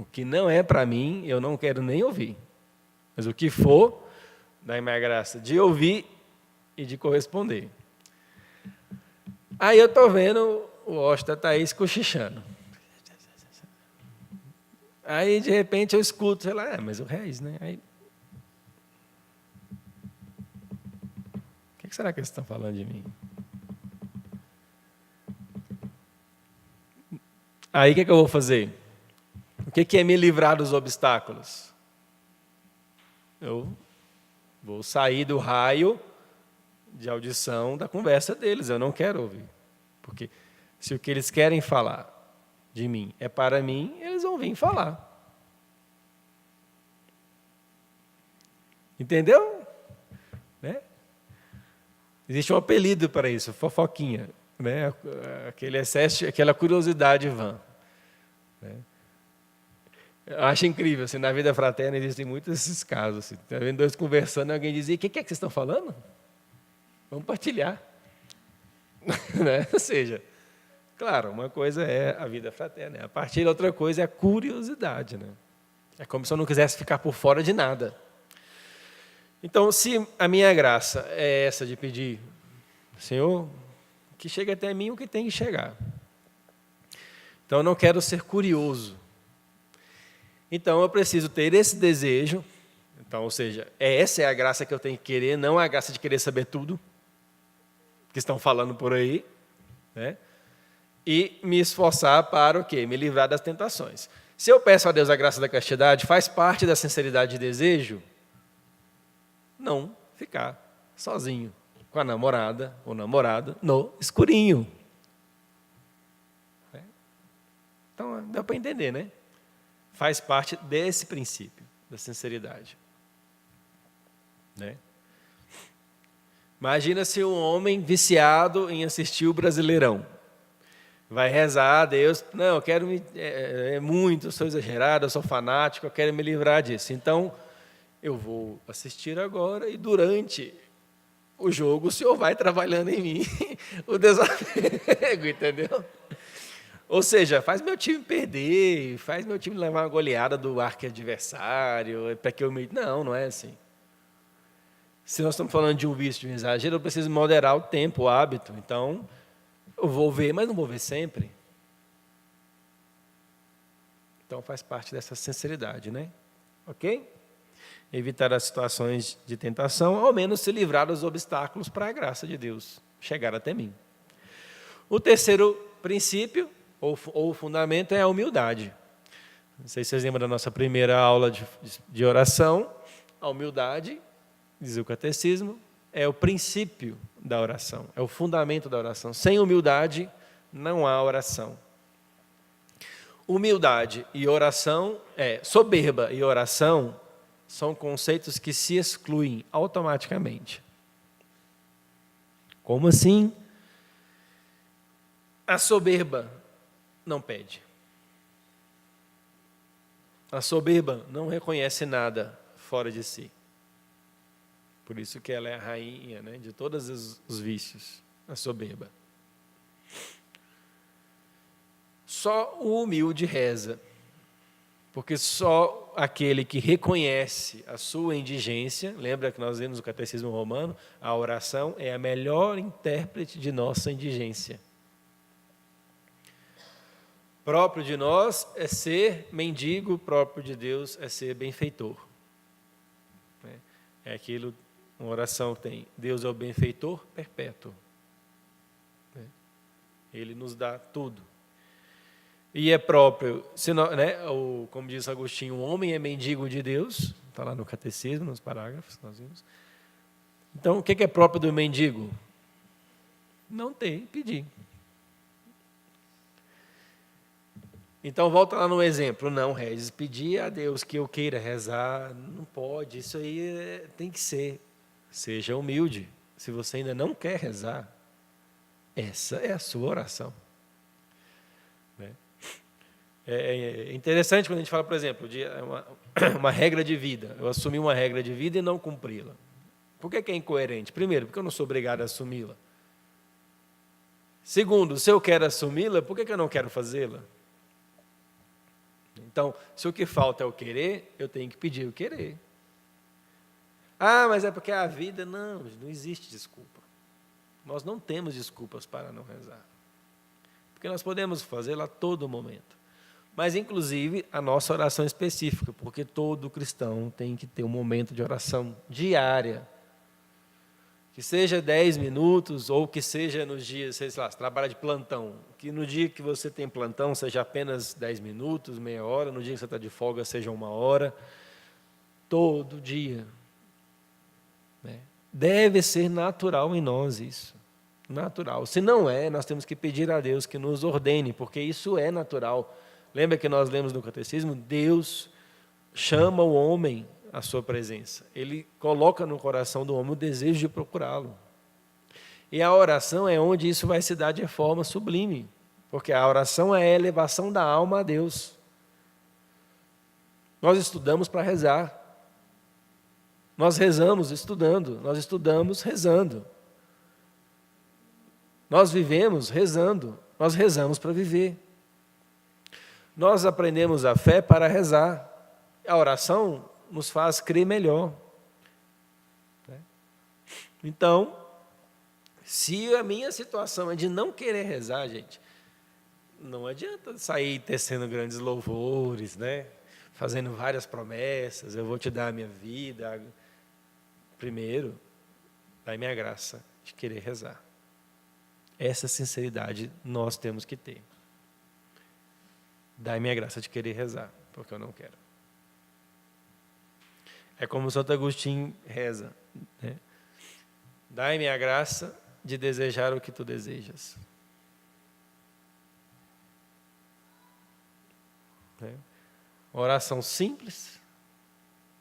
O que não é para mim, eu não quero nem ouvir. Mas o que for, dá-me a graça de ouvir e de corresponder. Aí eu estou vendo o Osh da Thaís cochichando. Aí, de repente, eu escuto, sei lá, mas o Reis, né? Aí, o que será que eles estão falando de mim? Aí, o que eu vou fazer? O que é me livrar dos obstáculos? Eu vou sair do raio de audição da conversa deles. Eu não quero ouvir. Porque se o que eles querem falar de mim é para mim, eles vão vir falar. Entendeu? Né? Existe um apelido para isso, fofoquinha. Né? Aquele excesso, aquela curiosidade vã. Né? Eu acho incrível, assim, na vida fraterna existem muitos esses casos. Assim. Tá vendo dois conversando e alguém dizia, o que é que vocês estão falando? Vamos partilhar. Né? Ou seja, claro, uma coisa é a vida fraterna, a partilha, outra coisa é a curiosidade. Né? É como se eu não quisesse ficar por fora de nada. Então, se a minha graça é essa de pedir, Senhor, que chegue até mim o que tem que chegar. Então, eu não quero ser curioso. Então, eu preciso ter esse desejo. Então, ou seja, essa é a graça que eu tenho que querer, não a graça de querer saber tudo que estão falando por aí, né? E me esforçar para o quê? Me livrar das tentações. Se eu peço a Deus a graça da castidade, faz parte da sinceridade de desejo não ficar sozinho com a namorada ou namorado no escurinho. Então, dá para entender, né? Faz parte desse princípio da sinceridade. Né? Imagina se um homem viciado em assistir o Brasileirão. Vai rezar a Deus, não, eu quero muito, eu sou exagerado, eu sou fanático, eu quero me livrar disso. Então, eu vou assistir agora e durante o jogo o Senhor vai trabalhando em mim o desapego, entendeu? Ou seja, faz meu time perder, faz meu time levar uma goleada do arqui-adversário, para que eu me... Não é assim. Se nós estamos falando de um vício, de um exagero, eu preciso moderar o tempo, o hábito. Então, eu vou ver, mas não vou ver sempre. Então, faz parte dessa sinceridade, né? Ok? Evitar as situações de tentação, ao menos se livrar dos obstáculos para a graça de Deus chegar até mim. O terceiro princípio, ou fundamento, é a humildade. Não sei se vocês lembram da nossa primeira aula de oração. A humildade, diz o catecismo, é o princípio da oração, é o fundamento da oração. Sem humildade, não há oração. Humildade e oração, soberba e oração, são conceitos que se excluem automaticamente. Como assim? A soberba não pede. A soberba não reconhece nada fora de si. Por isso que ela é a rainha, né, de todos os vícios, a soberba. Só o humilde reza. Porque só aquele que reconhece a sua indigência, lembra que nós vimos no Catecismo Romano, a oração é a melhor intérprete de nossa indigência. Próprio de nós é ser mendigo, próprio de Deus é ser benfeitor. É aquilo, uma oração tem, Deus é o benfeitor perpétuo. Ele nos dá tudo. E é próprio, como diz Agostinho, o homem é mendigo de Deus, está lá no catecismo, nos parágrafos que nós vimos. Então, o que é próprio do mendigo? Não ter, pedir. Então, volta lá no exemplo, não, Regis, pedir a Deus que eu queira rezar, não pode, isso aí tem que ser. Seja humilde, se você ainda não quer rezar, essa é a sua oração. É interessante quando a gente fala, por exemplo, de uma regra de vida. Eu assumi uma regra de vida e não cumpri-la. Por que é incoerente? Primeiro, porque eu não sou obrigado a assumi-la. Segundo, se eu quero assumi-la, por que eu não quero fazê-la? Então, se o que falta é o querer, eu tenho que pedir o querer. Ah, mas é porque a vida... Não existe desculpa. Nós não temos desculpas para não rezar. Porque nós podemos fazê-la a todo momento. Mas, inclusive, a nossa oração específica, porque todo cristão tem que ter um momento de oração diária. Que seja 10 minutos, ou que seja nos dias, sei lá, você trabalha de plantão, que no dia que você tem plantão seja apenas 10 minutos, meia hora, no dia que você está de folga seja 1 hora, todo dia. Né? Deve ser natural em nós isso, natural. Se não é, nós temos que pedir a Deus que nos ordene, porque isso é natural. Lembra que nós lemos no Catecismo? Deus chama o homem à sua presença. Ele coloca no coração do homem o desejo de procurá-lo. E a oração é onde isso vai se dar de forma sublime, porque a oração é a elevação da alma a Deus. Nós estudamos para rezar. Nós rezamos estudando, nós estudamos rezando. Nós vivemos rezando, nós rezamos para viver. Nós aprendemos a fé para rezar. A oração nos faz crer melhor. Então, se a minha situação é de não querer rezar, gente, não adianta sair tecendo grandes louvores, né? Fazendo várias promessas, eu vou te dar a minha vida. Primeiro, dai minha graça de querer rezar. Essa sinceridade nós temos que ter. Dai minha graça de querer rezar, porque eu não quero. É como Santo Agostinho reza, né? Dai-me a graça de desejar o que tu desejas. Uma oração simples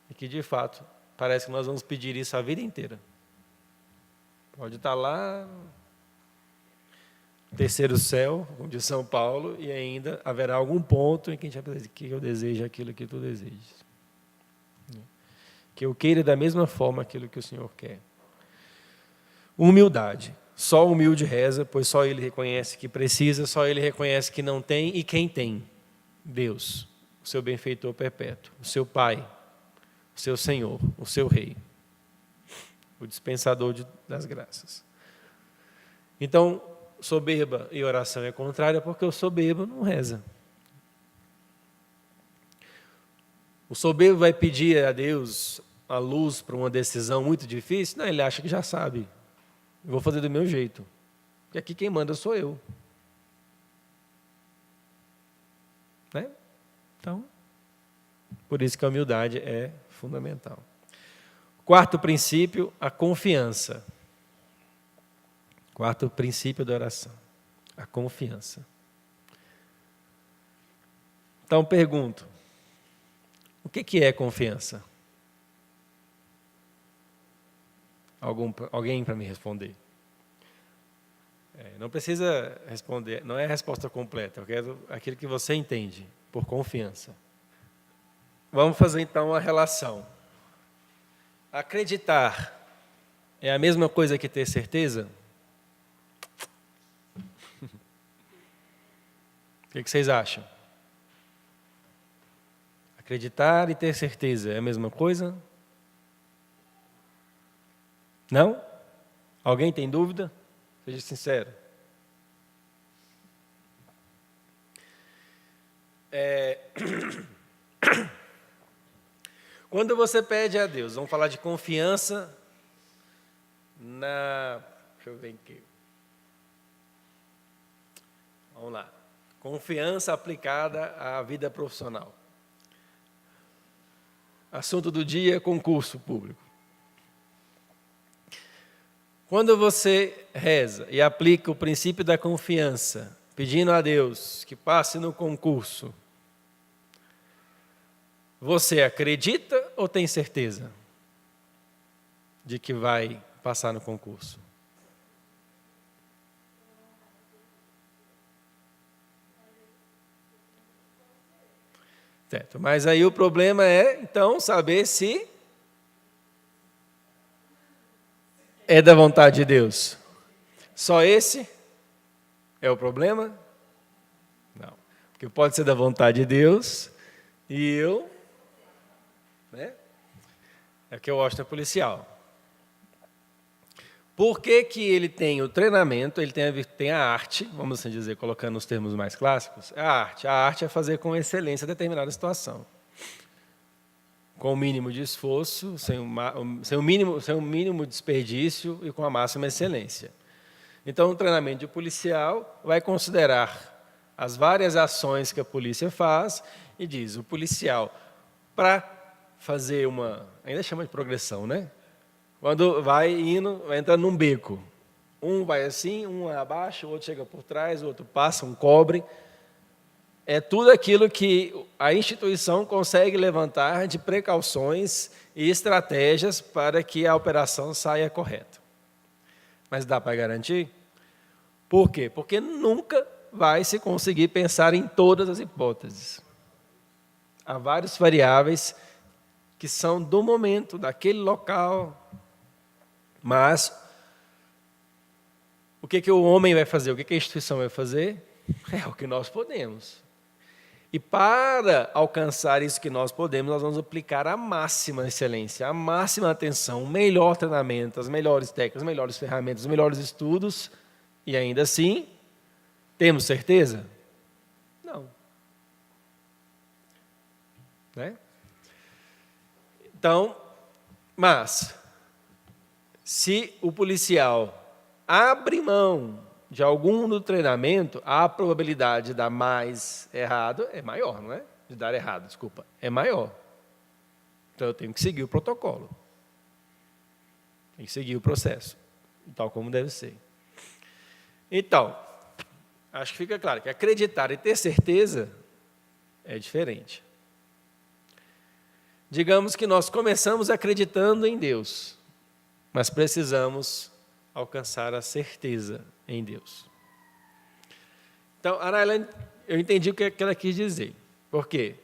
e que, de fato, parece que nós vamos pedir isso a vida inteira. Pode estar lá no terceiro céu, como diz São Paulo, e ainda haverá algum ponto em que a gente vai dizer que eu desejo aquilo que tu desejas. Que eu queira da mesma forma aquilo que o Senhor quer. Humildade. Só o humilde reza, pois só ele reconhece que precisa, só ele reconhece que não tem, e quem tem? Deus, o seu benfeitor perpétuo, o seu Pai, o seu Senhor, o seu Rei, o dispensador das graças. Então, soberba e oração é contrária, porque o soberbo não reza. O soberbo vai pedir a Deus a luz para uma decisão muito difícil? Não, ele acha que já sabe. Eu vou fazer do meu jeito. Porque aqui quem manda sou eu. Né? Então, por isso que a humildade é fundamental. Quarto princípio, a confiança. Quarto princípio da oração, a confiança. Então, pergunto, o que é confiança? Alguém para me responder? Não precisa responder, não é a resposta completa, eu quero aquilo que você entende por confiança. Vamos fazer então uma relação. Acreditar é a mesma coisa que ter certeza? O que vocês acham? Acreditar e ter certeza é a mesma coisa? Não? Alguém tem dúvida? Seja sincero. Quando você pede a Deus, vamos falar de confiança deixa eu ver aqui. Vamos lá. Confiança aplicada à vida profissional. Assunto do dia, concurso público. Quando você reza e aplica o princípio da confiança, pedindo a Deus que passe no concurso, você acredita ou tem certeza de que vai passar no concurso? Certo, mas aí o problema é, então, saber se é da vontade de Deus. Só esse é o problema? Não. Porque pode ser da vontade de Deus E eu, né? É que o Washington é policial. Por que que ele tem o treinamento, ele tem a arte, vamos assim dizer, colocando os termos mais clássicos, é a arte. A arte é fazer com excelência determinada situação. Com o mínimo de esforço, sem o mínimo desperdício e com a máxima excelência. Então, o treinamento de policial vai considerar as várias ações que a polícia faz e diz, o policial, para fazer ainda chama de progressão, né? Quando vai entrando num beco. Um vai assim, um vai abaixo, o outro chega por trás, o outro passa, um cobre. É tudo aquilo que a instituição consegue levantar de precauções e estratégias para que a operação saia correta. Mas dá para garantir? Por quê? Porque nunca vai se conseguir pensar em todas as hipóteses. Há várias variáveis que são do momento, daquele local. Mas, o que o homem vai fazer? O que a instituição vai fazer? É o que nós podemos. E para alcançar isso que nós podemos, nós vamos aplicar a máxima excelência, a máxima atenção, o melhor treinamento, as melhores técnicas, as melhores ferramentas, os melhores estudos. E ainda assim, temos certeza? Não. Né? Então, mas, se o policial abre mão de algum do treinamento, a probabilidade de dar mais errado é maior, não é? De dar errado, desculpa, é maior. Então, eu tenho que seguir o protocolo. Tem que seguir o processo, tal como deve ser. Então, acho que fica claro que acreditar e ter certeza é diferente. Digamos que nós começamos acreditando em Deus, mas precisamos alcançar a certeza em Deus. Então, Arailane, eu entendi o que ela quis dizer. Por quê?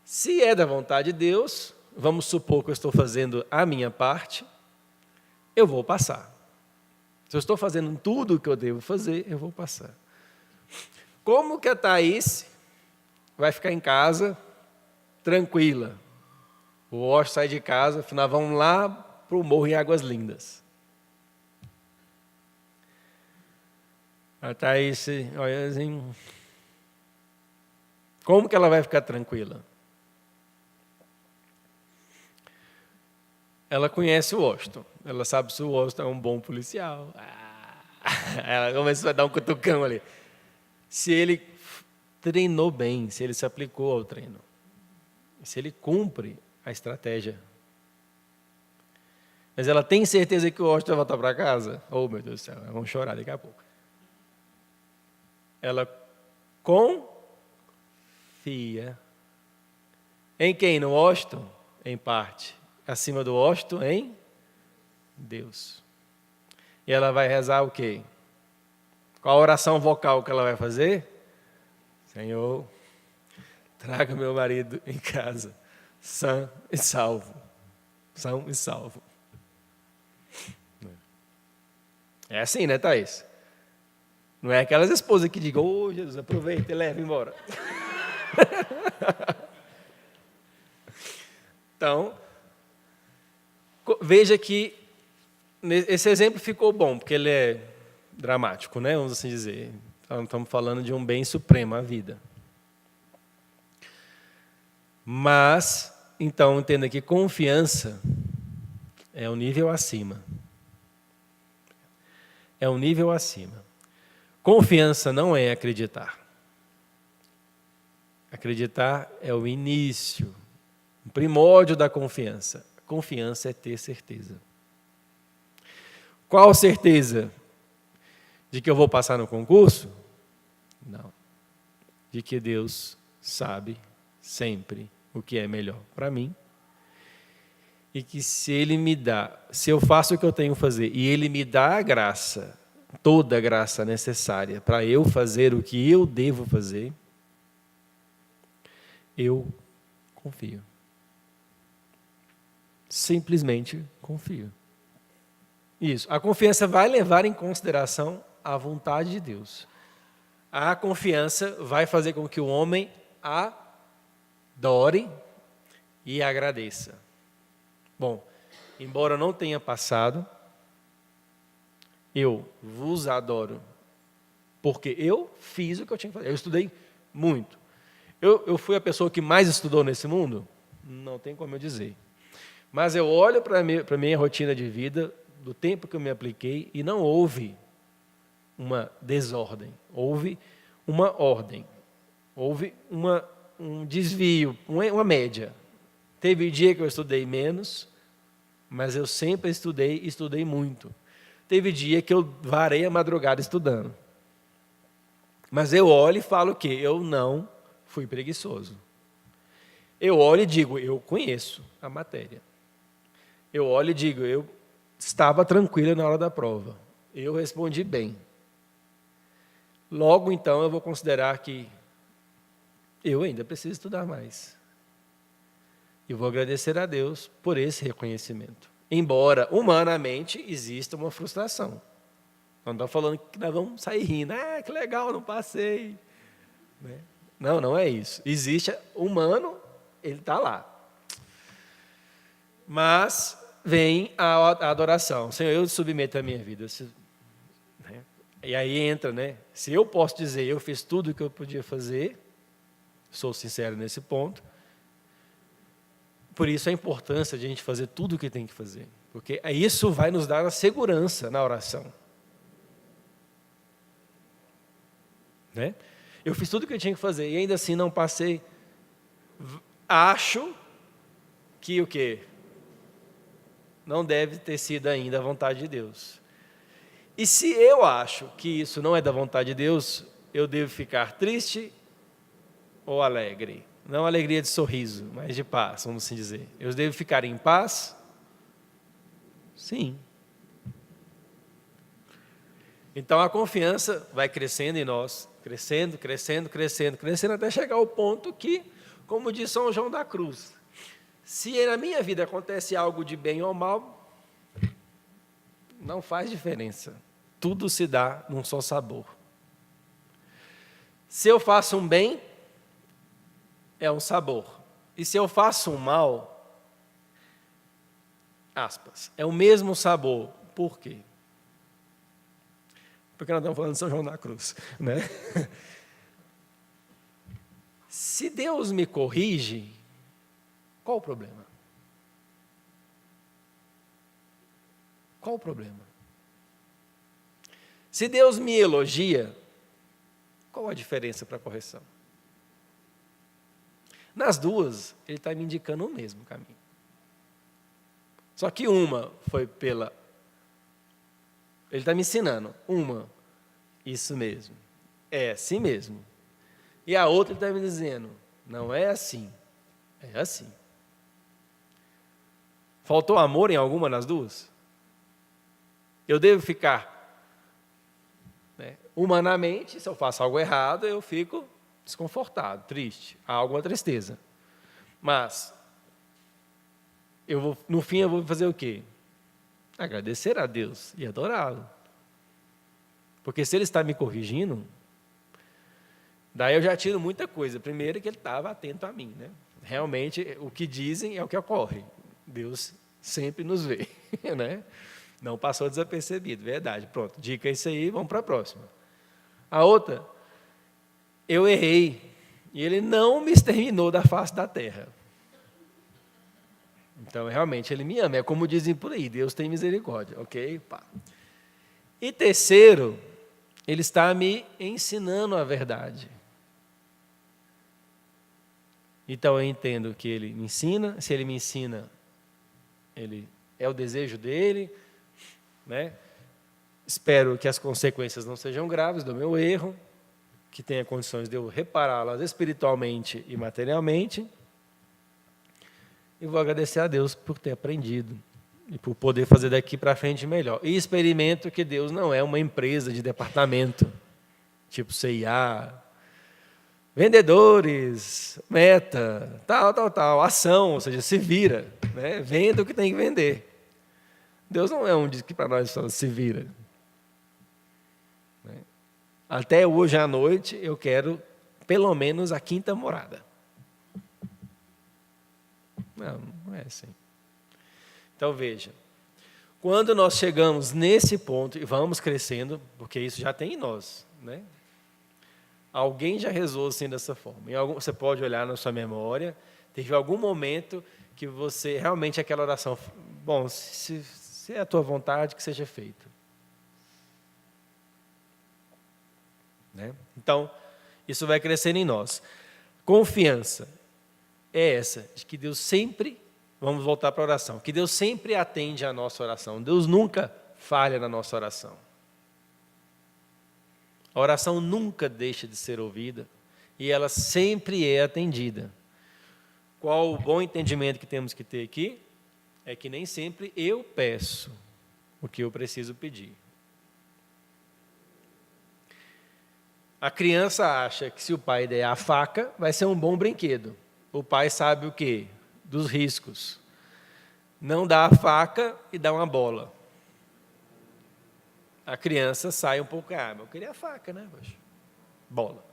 Se é da vontade de Deus, vamos supor que eu estou fazendo a minha parte, eu vou passar. Se eu estou fazendo tudo o que eu devo fazer, eu vou passar. Como que a Thaís vai ficar em casa tranquila? O Washington sai de casa, afinal, vamos lá para o Morro em Águas Lindas. A Thaís olha assim, como que ela vai ficar tranquila? Ela conhece o Washington, ela sabe se o Washington é um bom policial. Ela começou a dar um cutucão ali. Se ele treinou bem, se ele se aplicou ao treino, se ele cumpre a estratégia. Mas ela tem certeza que o Washington vai voltar para casa? Oh, meu Deus do céu, vamos chorar daqui a pouco. Ela confia. Em quem? No Washington? Em parte. Acima do Washington, em Deus. E ela vai rezar o quê? Qual a oração vocal que ela vai fazer? Senhor, traga meu marido em casa, sã e salvo. São e salvo. É assim, né, Thaís? Não é aquelas esposas que digam, ô Jesus, aproveita e leva embora. Então, veja que esse exemplo ficou bom, porque ele é dramático, né? Vamos assim dizer. Então, estamos falando de um bem supremo, a vida. Mas, então, entenda que confiança é um nível acima. É um nível acima. Confiança não é acreditar. Acreditar é o início, o primórdio da confiança. Confiança é ter certeza. Qual certeza? De que eu vou passar no concurso? Não. De que Deus sabe sempre o que é melhor para mim. E que se Ele me dá, se eu faço o que eu tenho que fazer, e Ele me dá a graça, toda a graça necessária para eu fazer o que eu devo fazer, eu confio. Simplesmente confio. Isso. A confiança vai levar em consideração a vontade de Deus. A confiança vai fazer com que o homem adore e agradeça. Bom, embora eu não tenha passado, eu vos adoro, porque eu fiz o que eu tinha que fazer. Eu estudei muito. Eu fui a pessoa que mais estudou nesse mundo? Não tem como eu dizer. Mas eu olho para a minha rotina de vida, do tempo que eu me apliquei, e não houve uma desordem, houve uma ordem, houve um desvio, uma média. Teve dia que eu estudei menos, mas eu sempre estudei muito. Teve dia que eu varei a madrugada estudando. Mas eu olho e falo que eu não fui preguiçoso. Eu olho e digo, eu conheço a matéria. Eu olho e digo, eu estava tranquilo na hora da prova. Eu respondi bem. Logo, então, eu vou considerar que eu ainda preciso estudar mais. E vou agradecer a Deus por esse reconhecimento. Embora, humanamente, exista uma frustração. Não estou falando que nós vamos sair rindo. Ah, que legal, não passei. Não, não é isso. Existe humano, ele está lá. Mas vem a adoração. Senhor, eu submeto a minha vida. E aí entra, se eu posso dizer, eu fiz tudo o que eu podia fazer, sou sincero nesse ponto, por isso a importância de a gente fazer tudo o que tem que fazer, porque isso vai nos dar a segurança na oração. Eu fiz tudo o que eu tinha que fazer e ainda assim não passei. Acho que o quê? Não deve ter sido ainda a vontade de Deus. E se eu acho que isso não é da vontade de Deus, eu devo ficar triste ou alegre? Não alegria de sorriso, mas de paz, vamos assim dizer. Eu devo ficar em paz? Sim. Então a confiança vai crescendo em nós, crescendo, até chegar ao ponto que, como diz São João da Cruz, se na minha vida acontece algo de bem ou mal, não faz diferença. Tudo se dá num só sabor. Se eu faço um bem, é um sabor. E se eu faço um mal, aspas, é o mesmo sabor. Por quê? Porque nós estamos falando de São João da Cruz, Se Deus me corrige, qual o problema? Qual o problema? Se Deus me elogia, qual a diferença para a correção? Nas duas, Ele está me indicando o mesmo caminho. Só que uma foi Ele está me ensinando. Uma, isso mesmo, é assim mesmo. E a outra Ele está me dizendo, não é assim, é assim. Faltou amor em alguma das duas? Eu devo ficar... Humanamente, se eu faço algo errado, eu fico desconfortado, triste, há alguma tristeza. Mas, no fim, eu vou fazer o quê? Agradecer a Deus e adorá-lo. Porque se Ele está me corrigindo, daí eu já tiro muita coisa. Primeiro que Ele estava atento a mim. Realmente, o que dizem é o que ocorre. Deus sempre nos vê. Não passou desapercebido, verdade. Pronto, dica isso aí, vamos para a próxima. A outra, eu errei, e Ele não me exterminou da face da terra. Então, realmente, Ele me ama. É como dizem por aí, Deus tem misericórdia, ok? Pá. E terceiro, Ele está me ensinando a verdade. Então, eu entendo que Ele me ensina, se Ele me ensina, Ele é o desejo dEle, Espero que as consequências não sejam graves do meu erro, que tenha condições de eu repará-las espiritualmente e materialmente. E vou agradecer a Deus por ter aprendido e por poder fazer daqui para frente melhor. E experimento que Deus não é uma empresa de departamento, tipo CIA, vendedores, meta, tal, ação, ou seja, se vira, venda o que tem que vender. Deus não é um que para nós se vira. Até hoje à noite eu quero pelo menos a 5ª morada. Não, não é assim. Então, veja, quando nós chegamos nesse ponto e vamos crescendo, porque isso já tem em nós, né? Alguém já rezou assim dessa forma. Você pode olhar na sua memória, teve algum momento que você realmente aquela oração, bom, se é a tua vontade, que seja feito. Né? Então, isso vai crescendo em nós. Confiança é essa, de que Deus sempre, vamos voltar para a oração, que Deus sempre atende a nossa oração. Deus nunca falha na nossa oração. A oração nunca deixa de ser ouvida e ela sempre é atendida. Qual o bom entendimento que temos que ter aqui? É que nem sempre eu peço o que eu preciso pedir. A criança acha que se o pai der a faca, vai ser um bom brinquedo. O pai sabe o quê? Dos riscos. Não dá a faca e dá uma bola. A criança sai um pouco, eu queria a faca, né? Bola.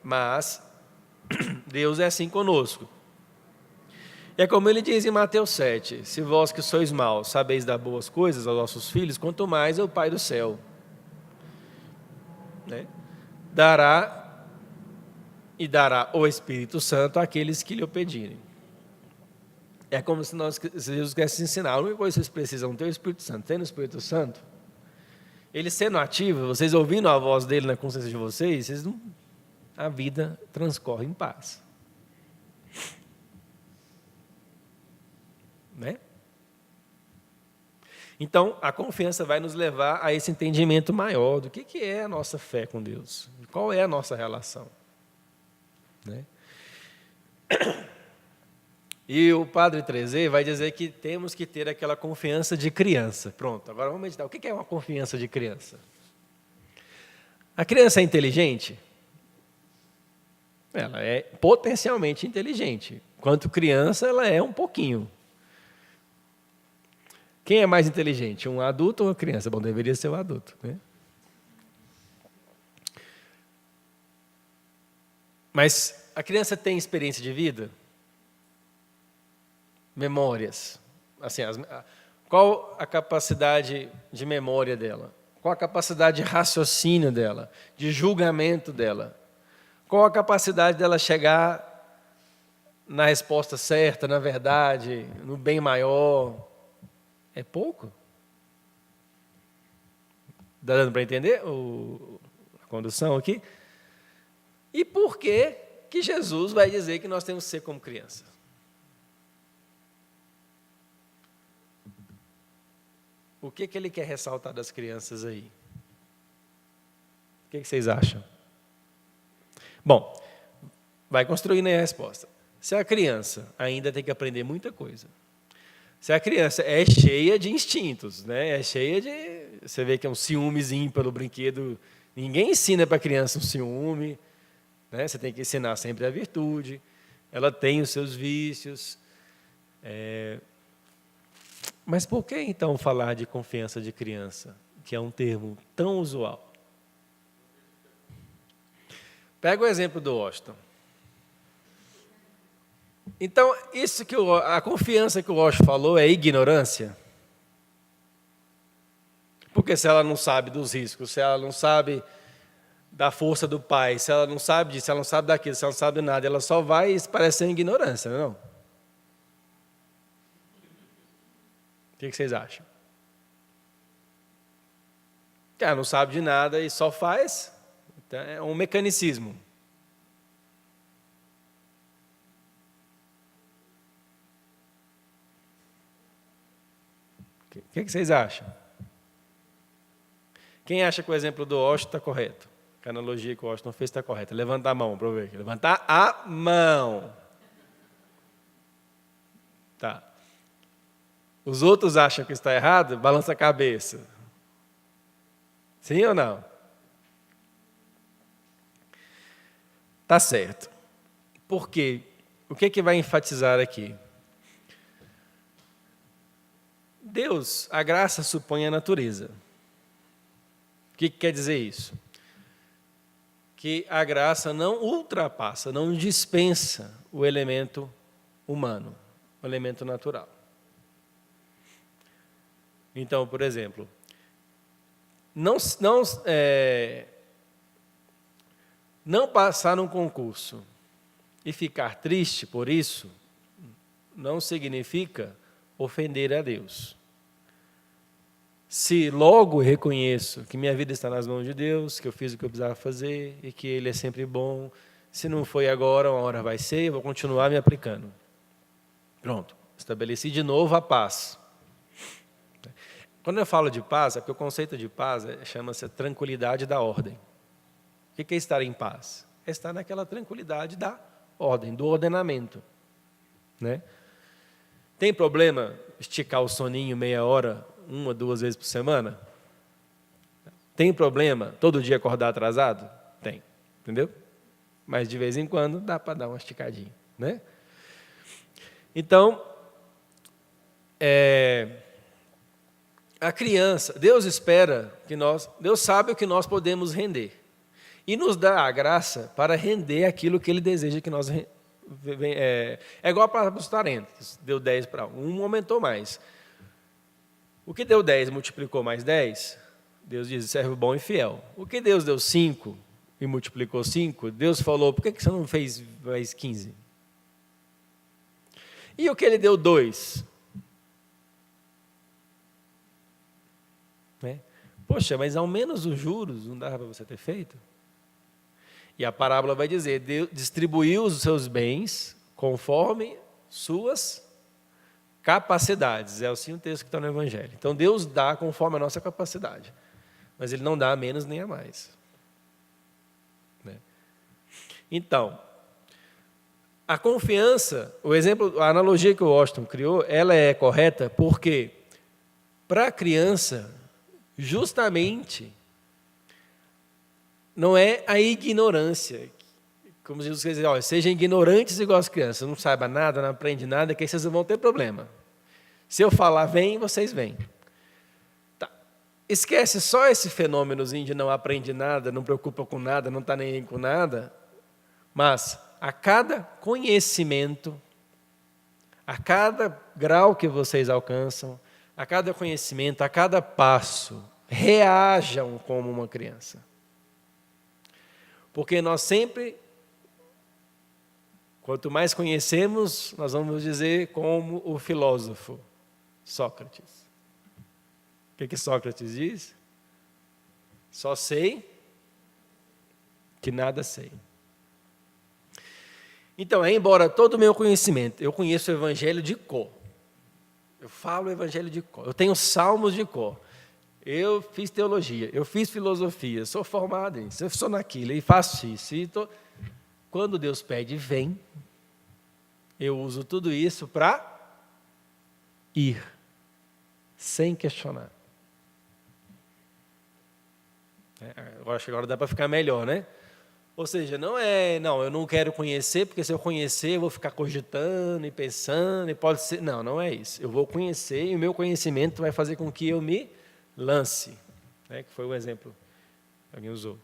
Mas Deus é assim conosco. É como ele diz em Mateus 7, se vós que sois maus sabeis dar boas coisas aos vossos filhos, quanto mais é o Pai do céu. Né? Dará o Espírito Santo àqueles que lhe o pedirem. É como se Jesus quisesse ensinar, a única coisa que vocês precisam ter é o Espírito Santo. Tendo o Espírito Santo, ele sendo ativo, vocês ouvindo a voz dele na consciência de vocês, a vida transcorre em paz. Né? Então, a confiança vai nos levar a esse entendimento maior do que é a nossa fé com Deus, qual é a nossa relação. Né? E o Padre Trezé vai dizer que temos que ter aquela confiança de criança. Pronto, agora vamos meditar. O que é uma confiança de criança? A criança é inteligente? Ela é potencialmente inteligente. Quanto criança, ela é um pouquinho. Quem é mais inteligente, um adulto ou uma criança? Bom, deveria ser o adulto, né? Mas a criança tem experiência de vida? Memórias. Assim, qual a capacidade de memória dela? Qual a capacidade de raciocínio dela? De julgamento dela? Qual a capacidade dela chegar na resposta certa, na verdade, no bem maior? É pouco? Está dando para entender a condução aqui? E por que Jesus vai dizer que nós temos que ser como criança? O que ele quer ressaltar das crianças aí? O que vocês acham? Bom, vai construindo aí a resposta. Se a criança ainda tem que aprender muita coisa, se a criança é cheia de instintos, né? É cheia de... Você vê que é um ciúmezinho pelo brinquedo. Ninguém ensina para a criança um ciúme. Né? Você tem que ensinar sempre a virtude. Ela tem os seus vícios. Mas por que, então, falar de confiança de criança, que é um termo tão usual? Pega o exemplo do Washington. Então, a confiança que o Washington falou é ignorância? Porque se ela não sabe dos riscos, se ela não sabe da força do pai, se ela não sabe disso, se ela não sabe daquilo, se ela não sabe de nada, ela só vai parecendo ignorância, não é? O que vocês acham? Que ela não sabe de nada e só faz, então é um mecanicismo. O que vocês acham? Quem acha que o exemplo do Washington está correto? Que a analogia que o Washington fez está correta. Levanta a mão para eu ver. Levantar a mão. Tá. Os outros acham que está errado? Balança a cabeça. Sim ou não? Tá certo. Por quê? O que vai enfatizar aqui? Deus, a graça supõe a natureza. O que quer dizer isso? Que a graça não ultrapassa, não dispensa o elemento humano, um elemento natural. Então, por exemplo, não passar num concurso e ficar triste por isso não significa ofender a Deus. Se logo reconheço que minha vida está nas mãos de Deus, que eu fiz o que eu precisava fazer e que Ele é sempre bom, se não foi agora, uma hora vai ser, eu vou continuar me aplicando. Pronto, estabeleci de novo a paz. Quando eu falo de paz, é porque o conceito de paz chama-se tranquilidade da ordem. O que é estar em paz? É estar naquela tranquilidade da ordem, do ordenamento. Né? Tem problema esticar o soninho meia hora, 1 ou 2 vezes por semana? Tem problema todo dia acordar atrasado? Tem, entendeu? Mas de vez em quando dá para dar uma esticadinha, né? Então, a criança, Deus espera que Deus sabe o que nós podemos render e nos dá a graça para render aquilo que Ele deseja que nós é igual para os talentos, deu 10 para um aumentou mais. O que deu 10 multiplicou mais 10, Deus diz, servo bom e fiel. O que Deus deu 5 e multiplicou 5, Deus falou, por que você não fez mais 15? E o que Ele deu 2? Poxa, mas ao menos os juros não dava para você ter feito? E a parábola vai dizer, Deus distribuiu os seus bens conforme suas capacidades. É assim o texto que está no Evangelho. Então, Deus dá conforme a nossa capacidade, mas Ele não dá a menos nem a mais. Né? Então, a confiança, a analogia que o Washington criou, ela é correta porque, para a criança, justamente, não é a ignorância. Como Jesus quer dizer, olha, sejam ignorantes igual as crianças, não saiba nada, não aprende nada, que aí vocês vão ter problema. Se eu falar vem, vocês vêm. Tá. Esquece só esse fenômenozinho de não aprende nada, não preocupa com nada, não está nem aí com nada, mas a cada conhecimento, a cada grau que vocês alcançam, a cada conhecimento, a cada passo, reajam como uma criança. Porque nós sempre, quanto mais conhecemos, nós vamos dizer como o filósofo Sócrates. O que Sócrates diz? Só sei que nada sei. Então, embora todo o meu conhecimento, eu conheço o Evangelho de cor. Eu falo o Evangelho de cor. Eu tenho salmos de cor. Eu fiz teologia, eu fiz filosofia, sou formado nisso, eu sou naquilo, e faço isso. Quando Deus pede, vem, eu uso tudo isso para ir, sem questionar. Eu acho que agora dá para ficar melhor, né? Ou seja, não, eu não quero conhecer, porque se eu conhecer, eu vou ficar cogitando e pensando, e pode ser. Não, não é isso. Eu vou conhecer, e o meu conhecimento vai fazer com que eu me lance, né, que foi o exemplo que alguém usou.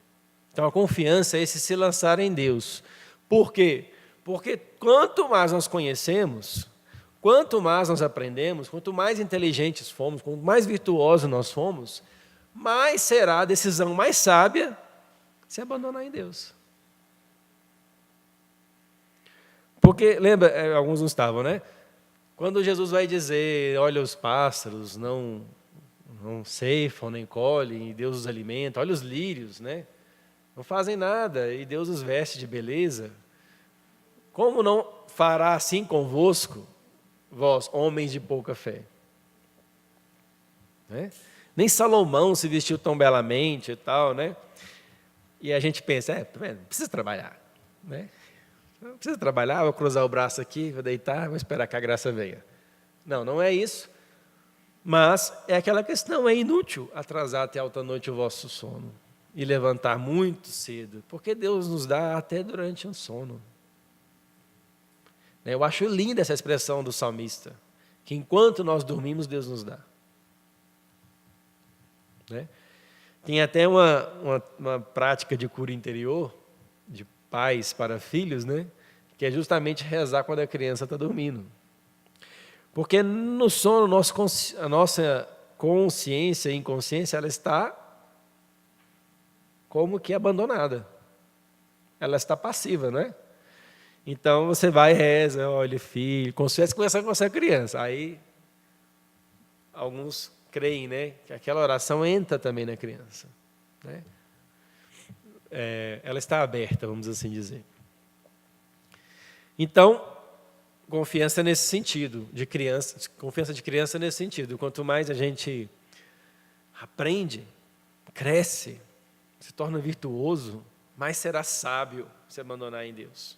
Então, a confiança é esse se lançar em Deus. Por quê? Porque quanto mais nós conhecemos, quanto mais nós aprendemos, quanto mais inteligentes fomos, quanto mais virtuosos nós fomos, mais será a decisão mais sábia se abandonar em Deus. Porque, lembra, alguns não estavam, né? Quando Jesus vai dizer, olha os pássaros, não ceifam, nem colhem, e Deus os alimenta. Olha os lírios, né? Não fazem nada, e Deus os veste de beleza. Como não fará assim convosco, vós, homens de pouca fé? Né? Nem Salomão se vestiu tão belamente e tal, né? E a gente pensa, precisa trabalhar, né? Não precisa trabalhar, vou cruzar o braço aqui, vou deitar, vou esperar que a graça venha. Não, não é isso. Mas é aquela questão, é inútil atrasar até alta noite o vosso sono e levantar muito cedo, porque Deus nos dá até durante o sono. Eu acho linda essa expressão do salmista, que enquanto nós dormimos, Deus nos dá. Tem até uma prática de cura interior, de pais para filhos, né? que é justamente rezar quando a criança está dormindo. Porque no sono, a nossa consciência e inconsciência, ela está como que abandonada. Ela está passiva, não é? Então, você vai e reza, olha, filho, conversa com essa criança. Aí, alguns creem, né, que aquela oração entra também na criança. Né? Ela está aberta, vamos assim dizer. Então, confiança nesse sentido, confiança de criança nesse sentido. Quanto mais a gente aprende, cresce, se torna virtuoso, mais será sábio se abandonar em Deus.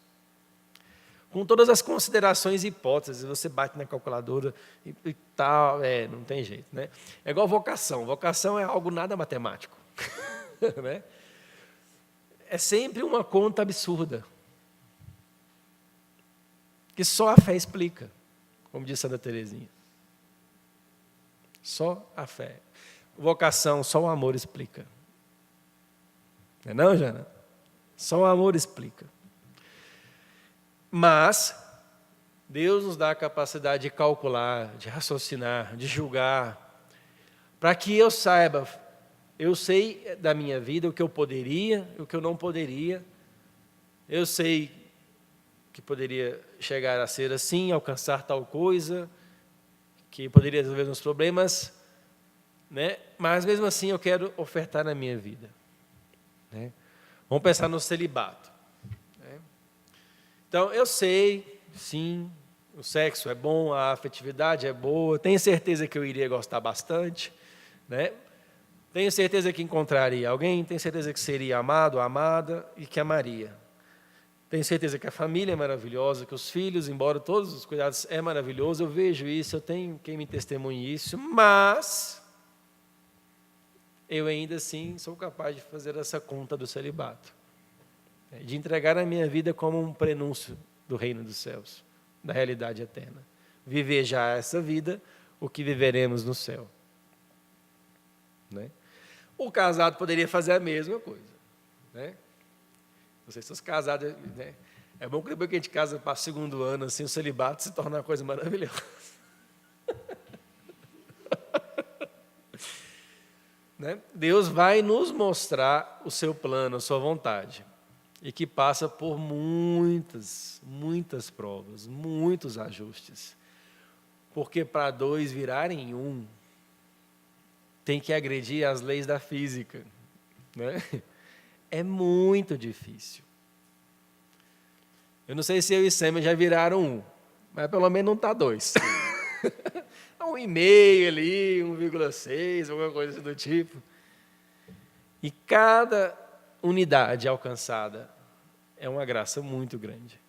Com todas as considerações e hipóteses, você bate na calculadora e tal, não tem jeito. Né? É igual vocação. Vocação é algo nada matemático. Né? É sempre uma conta absurda, que só a fé explica, como diz Santa Teresinha. Só a fé. Vocação, só o amor explica. Não é não, Jana? Só o amor explica. Mas Deus nos dá a capacidade de calcular, de raciocinar, de julgar, para que eu saiba, eu sei da minha vida o que eu poderia e o que eu não poderia. Eu sei que poderia chegar a ser assim, alcançar tal coisa, que poderia resolver meus problemas, né? Mas mesmo assim eu quero ofertar na minha vida. Né? Vamos pensar no celibato. Né? Então, eu sei, sim, o sexo é bom, a afetividade é boa, tenho certeza que eu iria gostar bastante, né? Tenho certeza que encontraria alguém, tenho certeza que seria amado, amada e que amaria. Tenho certeza que a família é maravilhosa, que os filhos, embora todos os cuidados, é maravilhoso, eu vejo isso, eu tenho quem me testemunhe isso, mas eu ainda assim sou capaz de fazer essa conta do celibato, de entregar a minha vida como um prenúncio do reino dos céus, da realidade eterna. Viver já essa vida, o que viveremos no céu. Né? O casado poderia fazer a mesma coisa. Né? Vocês estão casados, né? É bom que depois que a gente casa para o segundo ano, assim, o celibato se torna uma coisa maravilhosa. Né? Deus vai nos mostrar o seu plano, a sua vontade, e que passa por muitas provas, muitos ajustes. Porque para dois virarem um, tem que agredir as leis da física. Né? É muito difícil. Eu não sei se eu e Sêmen já viraram um, mas pelo menos não está 2. 1,5 ali, 1,6, alguma coisa do tipo. E cada unidade alcançada é uma graça muito grande.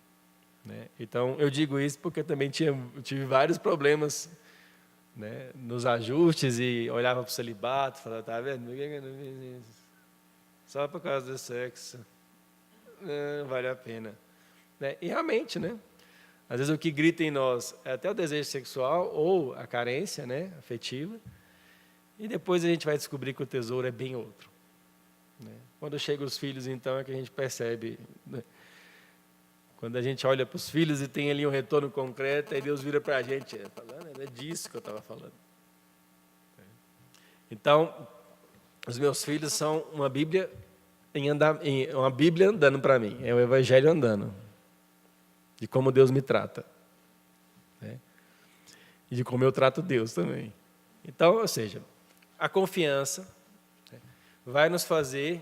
Né? Então, eu digo isso porque eu também tive vários problemas, né, nos ajustes e olhava para o celibato e falava, tá vendo? Só por causa do sexo. Não vale a pena. Né? E realmente, né? Às vezes o que grita em nós é até o desejo sexual ou a carência, né, afetiva, e depois a gente vai descobrir que o tesouro é bem outro. Né? Quando chegam os filhos, então, é que a gente percebe. Né? Quando a gente olha para os filhos e tem ali um retorno concreto, aí Deus vira para a gente, falando, é disso que eu estava falando. Então, os meus filhos são uma Bíblia uma Bíblia andando para mim, é o Evangelho andando. De como Deus me trata. Né? E de como eu trato Deus também. Então, ou seja, a confiança, né, vai nos fazer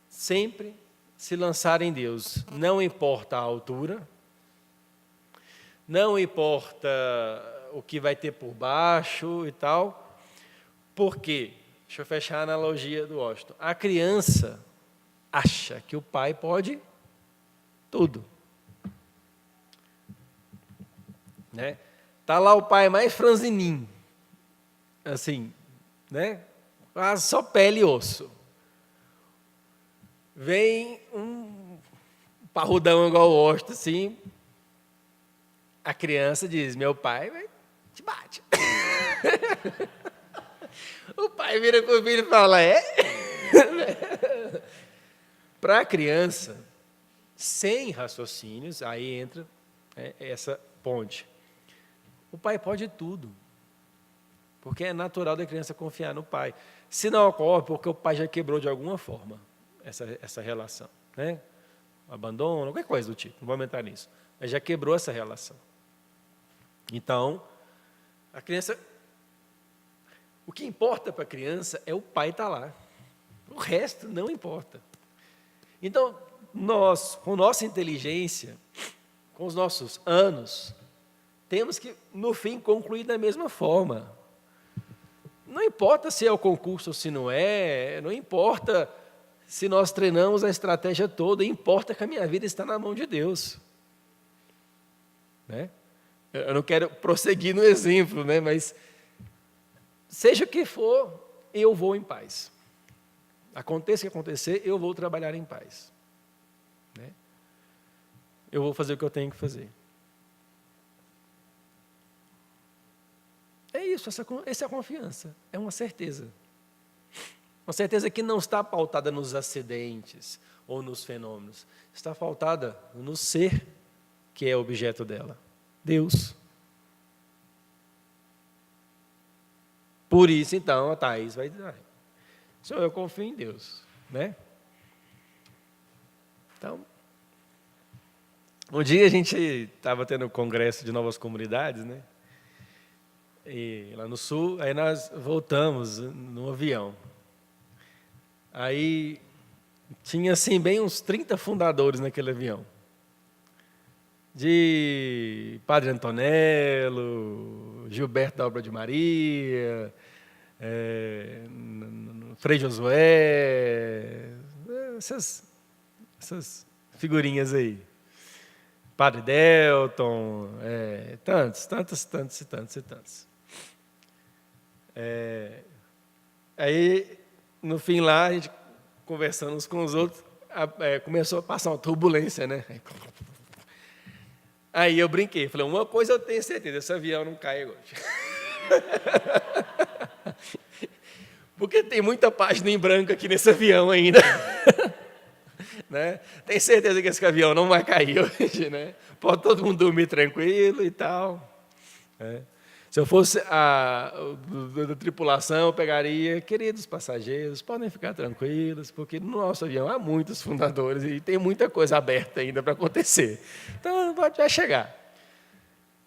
sempre se lançar em Deus. Não importa a altura, não importa o que vai ter por baixo e tal. Por quê? Deixa eu fechar a analogia do Washington. A criança acha que o pai pode tudo. Né? Tá lá o pai mais franzininho, assim, né? Quase só pele e osso. Vem um parrudão igual o Washington, assim, a criança diz, meu pai te bate. O pai vira com o filho e fala, Para a criança, sem raciocínios, aí entra essa ponte. O pai pode tudo, porque é natural da criança confiar no pai. Se não ocorre, porque o pai já quebrou de alguma forma essa relação, né? Abandono, qualquer coisa do tipo, não vou aumentar nisso. Mas já quebrou essa relação. Então, a criança... O que importa para a criança é o pai estar lá. O resto não importa. Então, nós, com nossa inteligência, com os nossos anos, temos que, no fim, concluir da mesma forma. Não importa se é o concurso ou se não é, não importa se nós treinamos a estratégia toda, importa que a minha vida está na mão de Deus. Né? Eu não quero prosseguir no exemplo, né? Mas seja o que for, eu vou em paz. Aconteça o que acontecer, eu vou trabalhar em paz. Né? Eu vou fazer o que eu tenho que fazer. É isso, essa é a confiança, é uma certeza. Uma certeza que não está pautada nos acidentes ou nos fenômenos, está pautada no ser que é objeto dela, Deus. Por isso, então, a Thaís vai dizer, Senhor, eu confio em Deus. Né? Então, um dia a gente estava tendo um congresso de novas comunidades, né? E lá no sul, aí nós voltamos no avião. Aí tinha assim bem uns 30 fundadores naquele avião. De Padre Antonello, Gilberto da Obra de Maria, Frei Josué, essas figurinhas aí. Padre Delton, tantos. Aí, no fim lá, a gente conversando uns com os outros, começou a passar uma turbulência, né? Aí eu brinquei, falei, uma coisa eu tenho certeza, esse avião não cai hoje. Porque tem muita página em branco aqui nesse avião ainda. Né? Tem certeza que esse avião não vai cair hoje, né? Pode todo mundo dormir tranquilo e tal. Né? Se eu fosse da tripulação, eu pegaria, queridos passageiros, podem ficar tranquilos, porque no nosso avião há muitos fundadores e tem muita coisa aberta ainda para acontecer. Então, vai chegar.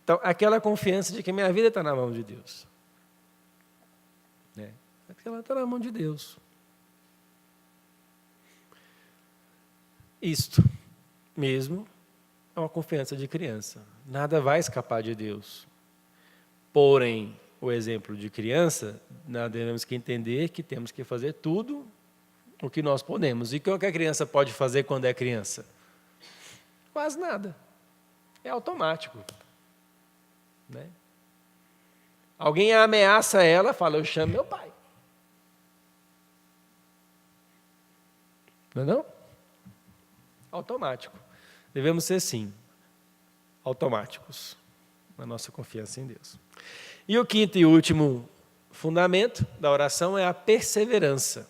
Então, aquela confiança de que minha vida está na mão de Deus. Né? Ela está na mão de Deus. Isto mesmo é uma confiança de criança. Nada vai escapar de Deus. Porém, o exemplo de criança, nós temos que entender que temos que fazer tudo o que nós podemos. E o que a criança pode fazer quando é criança? Quase nada. É automático. Né? Alguém ameaça ela, fala, eu chamo meu pai. Não é não? Automático. Devemos ser, sim, automáticos na nossa confiança em Deus. E o quinto e último fundamento da oração é a perseverança.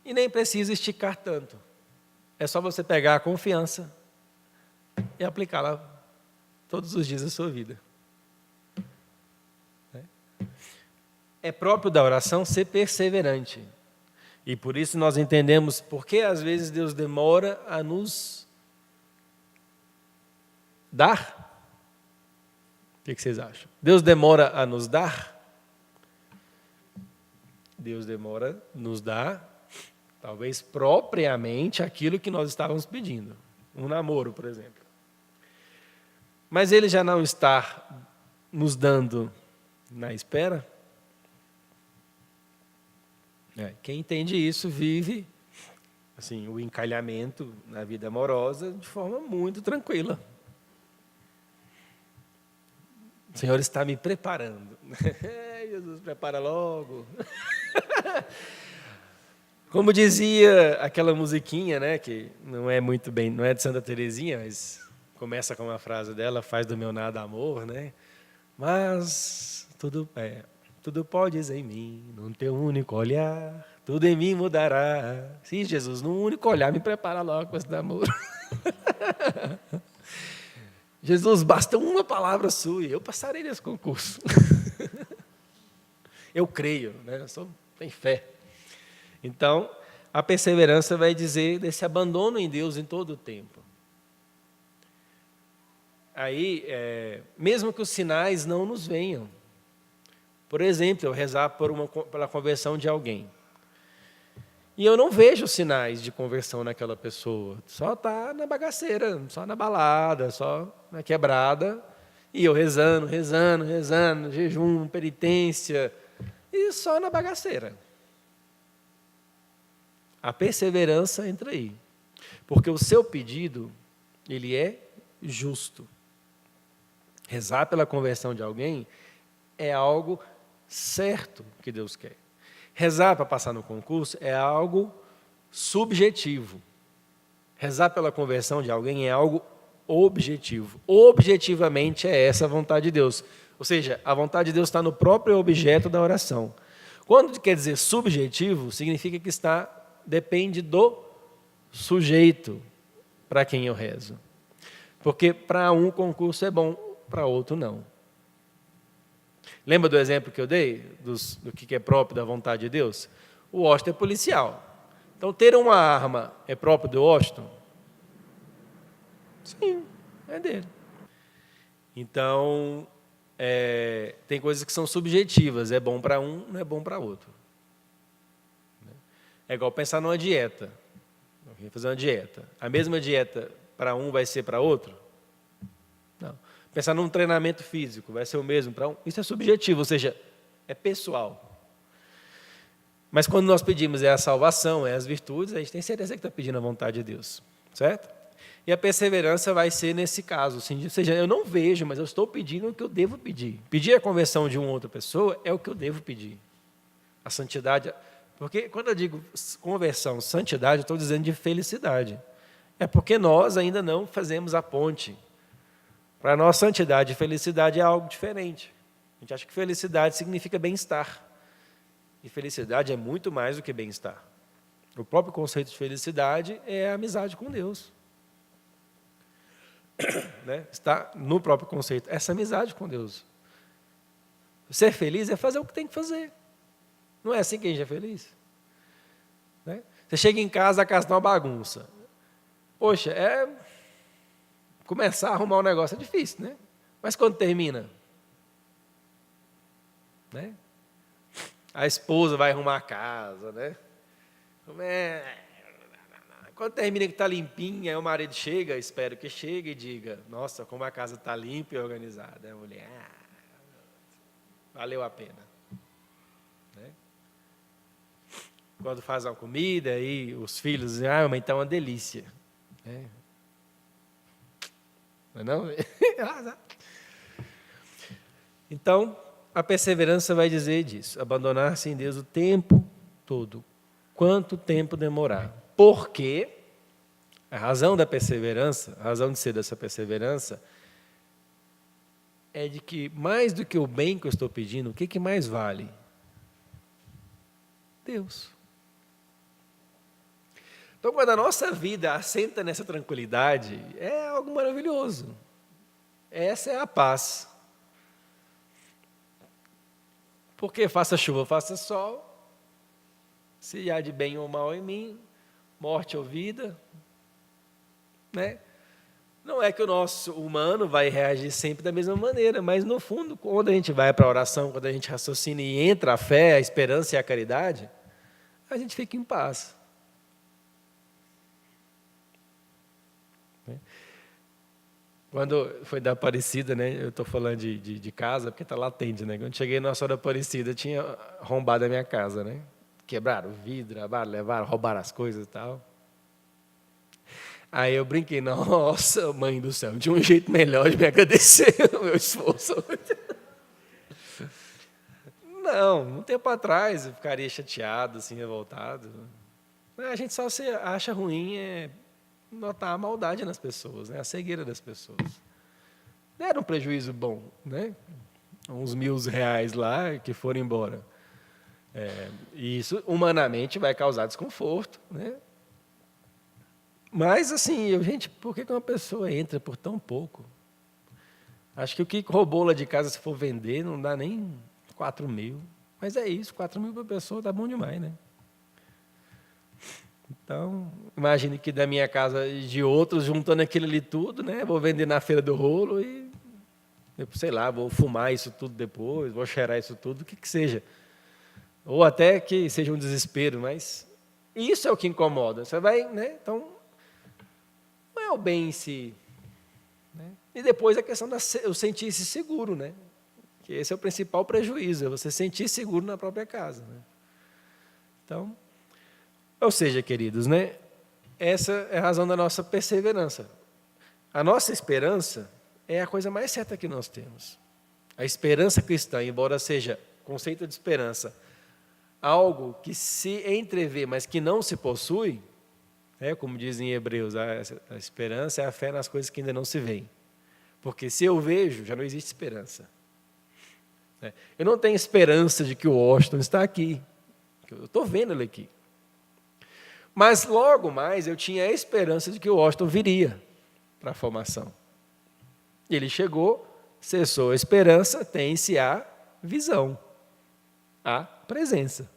E nem precisa esticar tanto. É só você pegar a confiança e aplicá-la todos os dias da sua vida. É próprio da oração ser perseverante. E por isso nós entendemos por que às vezes Deus demora a nos dar. O que vocês acham? Deus demora a nos dar? Deus demora a nos dar, talvez propriamente, aquilo que nós estávamos pedindo. Um namoro, por exemplo. Mas Ele já não está nos dando na espera? Quem entende isso vive assim, o encalhamento na vida amorosa de forma muito tranquila. O Senhor está me preparando. Jesus, prepara logo. Como dizia aquela musiquinha, né, que não é muito bem, não é de Santa Teresinha, mas começa com uma frase dela, faz do meu nada amor, né? Mas tudo podes em mim, num teu único olhar. tudo em mim mudará. Sim, Jesus, num único olhar me prepara logo para esse namoro. Jesus, basta uma palavra sua e eu passarei nesse concurso. Eu creio, né? Eu tenho fé. Então, a perseverança vai dizer desse abandono em Deus em todo o tempo. Aí, mesmo que os sinais não nos venham. Por exemplo, eu rezar pela conversão de alguém. E eu não vejo sinais de conversão naquela pessoa. Só está na bagaceira, só na balada, só na quebrada. E eu rezando, jejum, penitência, e só na bagaceira. A perseverança entra aí. Porque o seu pedido, ele é justo. Rezar pela conversão de alguém é algo certo que Deus quer. Rezar para passar no concurso é algo subjetivo. Rezar pela conversão de alguém é algo objetivo. Objetivamente é essa a vontade de Deus. Ou seja, a vontade de Deus está no próprio objeto da oração. Quando quer dizer subjetivo, significa que depende do sujeito para quem eu rezo. Porque para um concurso é bom, para outro não. Lembra do exemplo que eu dei, do que é próprio da vontade de Deus? O Washington é policial. Então, ter uma arma é próprio do Washington? Sim, é dele. Então, tem coisas que são subjetivas, é bom para um, não é bom para outro. É igual pensar numa dieta. Eu vou fazer uma dieta. A mesma dieta para um vai ser para outro? Não. Pensar num treinamento físico, vai ser o mesmo para um? Isso é subjetivo, ou seja, é pessoal. Mas quando nós pedimos a salvação, as virtudes, a gente tem certeza que está pedindo a vontade de Deus, certo? E a perseverança vai ser nesse caso, assim, ou seja, eu não vejo, mas eu estou pedindo o que eu devo pedir. Pedir a conversão de uma outra pessoa é o que eu devo pedir. A santidade, porque quando eu digo conversão, santidade, eu estou dizendo de felicidade. É porque nós ainda não fazemos a ponte. Para nós, santidade e felicidade é algo diferente. A gente acha que felicidade significa bem-estar. E felicidade é muito mais do que bem-estar. O próprio conceito de felicidade é a amizade com Deus. Né? Está no próprio conceito, essa amizade com Deus. Ser feliz é fazer o que tem que fazer. Não é assim que a gente é feliz? Né? Você chega em casa, a casa está uma bagunça. Poxa, começar a arrumar um negócio é difícil, né? Mas quando termina? Né? A esposa vai arrumar a casa, né? Quando termina que está limpinha, aí o marido chega, espero que chegue e diga, nossa, como a casa está limpa e organizada. A mulher, valeu a pena. Né? Quando faz uma comida, aí os filhos dizem, mãe, está uma delícia. Né? Não? Então, a perseverança vai dizer disso, abandonar-se em Deus o tempo todo, quanto tempo demorar. Porque a razão da perseverança, a razão de ser dessa perseverança, é de que mais do que o bem que eu estou pedindo, o que mais vale? Deus. Então, quando a nossa vida assenta nessa tranquilidade, é algo maravilhoso. Essa é a paz. Porque faça chuva, faça sol, se há de bem ou mal em mim, morte ou vida, né? Não é que o nosso humano vai reagir sempre da mesma maneira, mas no fundo, quando a gente vai para a oração, quando a gente raciocina e entra a fé, a esperança e a caridade, a gente fica em paz. Quando foi da Aparecida, né? Eu estou falando de casa, porque está latente, né? Quando cheguei na Senhora Aparecida, tinha arrombado a minha casa, né? Quebraram o vidro, levaram, roubaram as coisas e tal. Aí eu brinquei, nossa, mãe do céu, tinha um jeito melhor de me agradecer o meu esforço. Não, um tempo atrás eu ficaria chateado, assim, revoltado. A gente só se acha ruim notar a maldade nas pessoas, né? A cegueira das pessoas. Deram um prejuízo bom, né? Uns R$ 1.000 lá que foram embora. E isso, humanamente, vai causar desconforto, né? Mas, assim, gente, por que uma pessoa entra por tão pouco? Acho que o que roubou lá de casa, se for vender, não dá nem 4 mil. Mas é isso, 4 mil para a pessoa tá bom demais, né? Então, imagine que da minha casa e de outros, juntando aquilo ali tudo, né? Vou vender na feira do rolo e, sei lá, vou fumar isso tudo depois, vou cheirar isso tudo, o que seja. Ou até que seja um desespero, mas isso é o que incomoda. Você vai, né? Então, não é o bem em si. Né? E depois a questão eu sentir-se seguro, né? Que esse é o principal prejuízo, é você sentir seguro na própria casa. Né? Então, ou seja, queridos, né? Essa é a razão da nossa perseverança. A nossa esperança é a coisa mais certa que nós temos. A esperança cristã, embora seja conceito de esperança, algo que se entrevê, mas que não se possui, como dizem em Hebreus, a esperança é a fé nas coisas que ainda não se veem. Porque se eu vejo, já não existe esperança. Eu não tenho esperança de que o Washington está aqui. Eu estou vendo ele aqui. Mas logo mais eu tinha a esperança de que o Washington viria para a formação. E ele chegou, cessou a esperança, tem-se a visão, a presença.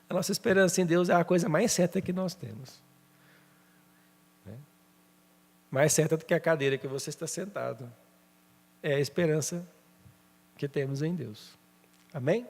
A nossa esperança em Deus é a coisa mais certa que nós temos. Mais certa do que a cadeira que você está sentado. É a esperança que temos em Deus. Amém?